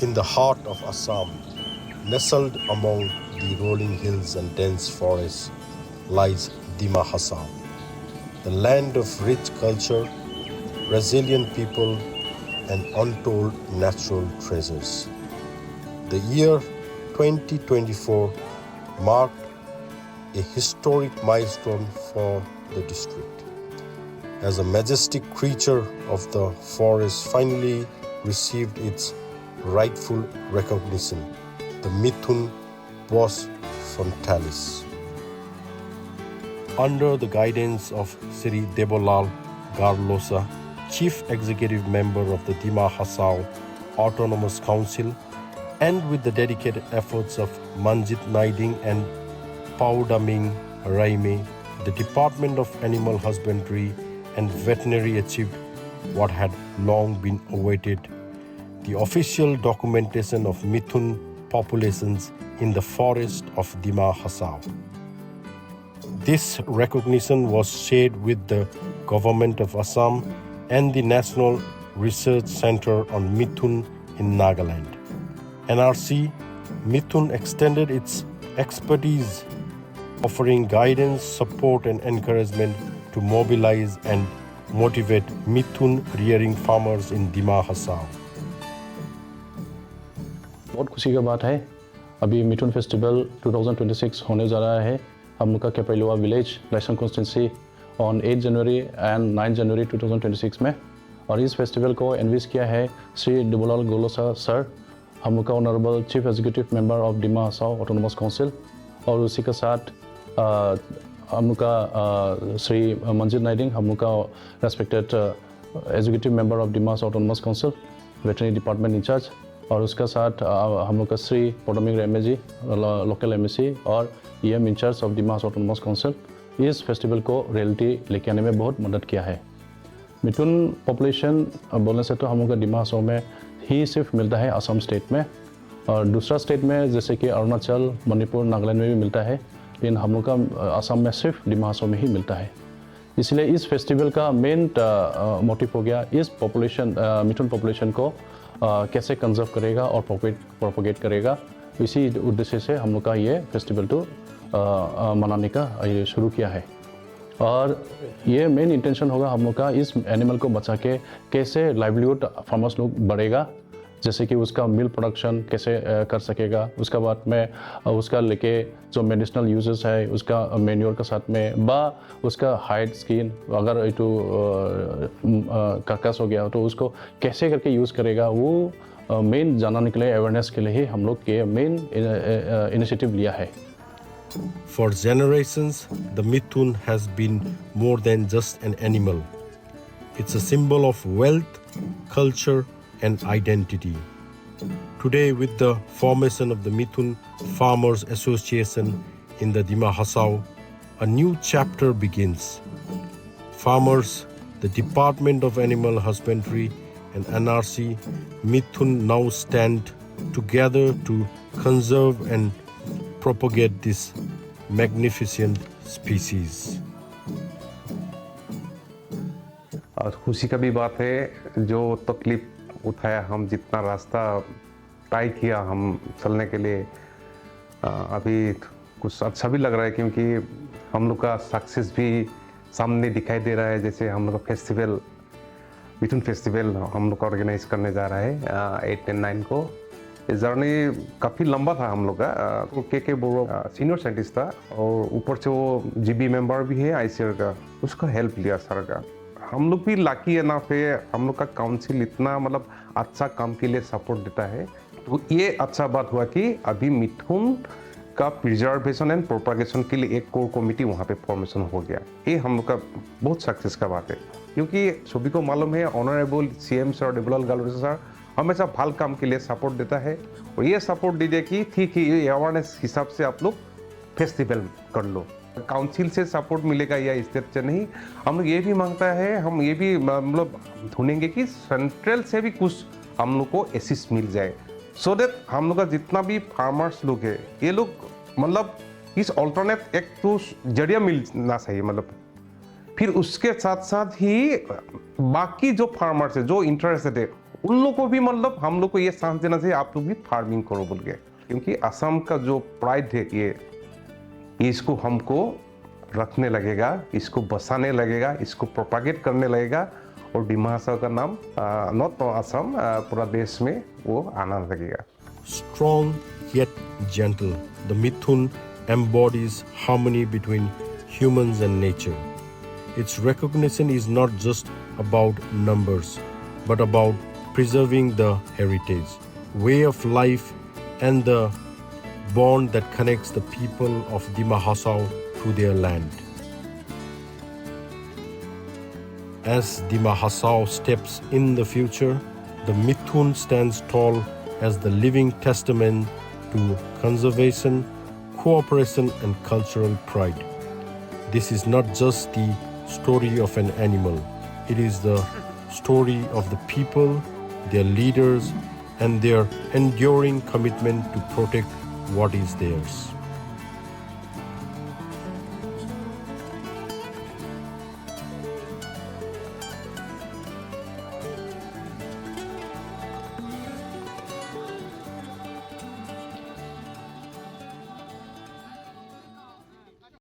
In the heart of Assam, nestled among the rolling hills and dense forests, lies Dima Hasao, the land of rich culture, resilient people, and untold natural treasures. The year 2024 marked a historic milestone for the district, as a majestic creature of the forest finally received its rightful recognition, the Mithun Bos Frontalis. Under the guidance of Sri Debolal Garlosa, Chief Executive Member of the Dima Hasao Autonomous Council, and with the dedicated efforts of Manjit Naiding and Paudaming Raime, the Department of Animal Husbandry and Veterinary achieved what had long been awaited: the official documentation of Mithun populations in the forest of Dima Hasao. This recognition was shared with the Government of Assam and the National Research Center on Mithun in Nagaland. NRC Mithun extended its expertise, offering guidance, support, and encouragement to mobilize and motivate Mithun rearing farmers in Dima Hasao. बहुत खुशी का बात है, अभी मिथुन festival 2026 होने जा रहा है हम लोग का Kaipelua village Laisong constituency on 8 January and 9 January 2026 में। और इस फेस्टिवल को इन्वेस्ट किया है श्री डुबलाल गोलोसा सर, हम लोग का honourable chief executive member of Dima Hasao autonomous council, और उसी के साथ हम लोग का श्री मंजित नाइडिंग, हम लोग का respected executive member of Dima Hasao autonomous council, veterinary department incharge, और उसके साथ हम लोग का श्री पोडमिंग रेमे जी, लोकल एमएससी और EM incharge of Dima Hasao autonomous council, इस फेस्टिवल को रियलिटी लेके आने में बहुत मदद किया है। मिथुन पॉपुलेशन बोलने से तो हम लोग का डिमा हसाओ में ही सिर्फ मिलता है असम स्टेट में, और दूसरा स्टेट में जैसे कि अरुणाचल, मणिपुर, नागालैंड में भी मिलता है, लेकिन हम लोग का असम में सिर्फ डिमा हसाओ में ही मिलता है। इसलिए इस फेस्टिवल का मेन मोटिव हो गया इस पॉपुलेशन मिथुन पॉपुलेशन को कैसे कंजर्व करेगा और प्रोपोगेट करेगा। इसी उद्देश्य से हम लोग का ये फेस्टिवल तो मनाने का ये शुरू किया है। और ये मेन इंटेंशन होगा हम लोग का इस एनिमल को बचा के कैसे लाइवलीहुड फार्मर्स लोग बढ़ेगा, जैसे कि उसका मिल्क प्रोडक्शन कैसे कर सकेगा, उसका बाद में उसका लेके जो मेडिसिनल यूजेस है उसका मेन्योर के साथ में, बा उसका हाइड स्किन अगर इटू कार्कस हो गया तो उसको कैसे करके यूज़ करेगा, वो मेन जानने के लिए अवेयरनेस के लिए ही हम लोग ये मेन इनिशिएटिव लिया है। For generations, the Mithun has been more than just an animal. It's a symbol of wealth, culture, and identity. Today, with the formation of the Mithun Farmers Association in the Dima Hasao, a new chapter begins. Farmers, the Department of Animal Husbandry, and NRC Mithun now stand together to conserve and propagate this magnificent species. और खुशी का भी बात है, जो तकलीफ उठाया, हम जितना रास्ता तय किया हम चलने के लिए, अभी कुछ अच्छा भी लग रहा है, क्योंकि हम लोग का सक्सेस भी सामने दिखाई दे रहा है। जैसे हम लोग का फेस्टिवल मिथुन फेस्टिवल हम लोग का ऑर्गेनाइज करने जा रहा है 8 और 9 को। ये जर्नी काफ़ी लंबा था हम लोग का। के बोरो सीनियर साइंटिस्ट था और ऊपर से वो जीबी मेंबर भी है आईसीआर का, उसका हेल्प लिया सर का। हम लोग भी लाकी है ना, फिर हम लोग का काउंसिल इतना मतलब अच्छा काम के लिए सपोर्ट देता है। तो ये अच्छा बात हुआ कि अभी मिथुन का प्रिजर्वेशन एंड प्रोपागेशन के लिए एक कोर कमेटी वहाँ पे फॉर्मेशन हो गया। ये हम लोग का बहुत सक्सेस का बात है, क्योंकि सभी को मालूम है ऑनरेबल सीएम सर डुबलाल गालोसा सर हमेशा भल काम के लिए सपोर्ट देता है, और ये सपोर्ट दीजिए कि ठीक है ये अवेयरनेस हिसाब से आप लोग फेस्टिवल कर लो। काउंसिल से सपोर्ट मिलेगा या स्टेट से नहीं, हम लोग ये भी मांगता है, हम ये भी मतलब ढूंढेंगे कि सेंट्रल से भी कुछ हम लोग को असिस्ट मिल जाए, सो दैट हम लोग का जितना भी फार्मर्स लोग है ये लोग मतलब इस ऑल्टरनेट एक तो जरिया मिलना चाहिए। मतलब फिर उसके साथ साथ ही बाकी जो फार्मर्स है जो इंटरेस्टेड है उन लोग को भी मतलब हम लोग को ये सांस देना चाहिए, आप लोग भी फार्मिंग करो बोल के, क्योंकि असम का जो प्राइड है ये इसको हमको रखने लगेगा, इसको बसाने लगेगा, इसको प्रोपागेट करने लगेगा, और डिमा हसाओ का नाम नॉट असम पूरा देश में वो आना लगेगा। Strong yet gentle, the Mithun embodies harmony between humans and nature. Its recognition is not just about numbers, but about preserving the heritage, way of life, and the bond that connects the people of Dima Hasao to their land. As Dima Hasao steps in the future, the Mithun stands tall as the living testament to conservation, cooperation, and cultural pride. This is not just the story of an animal, it is the story of the people, their leaders, and their enduring commitment to protect what is theirs.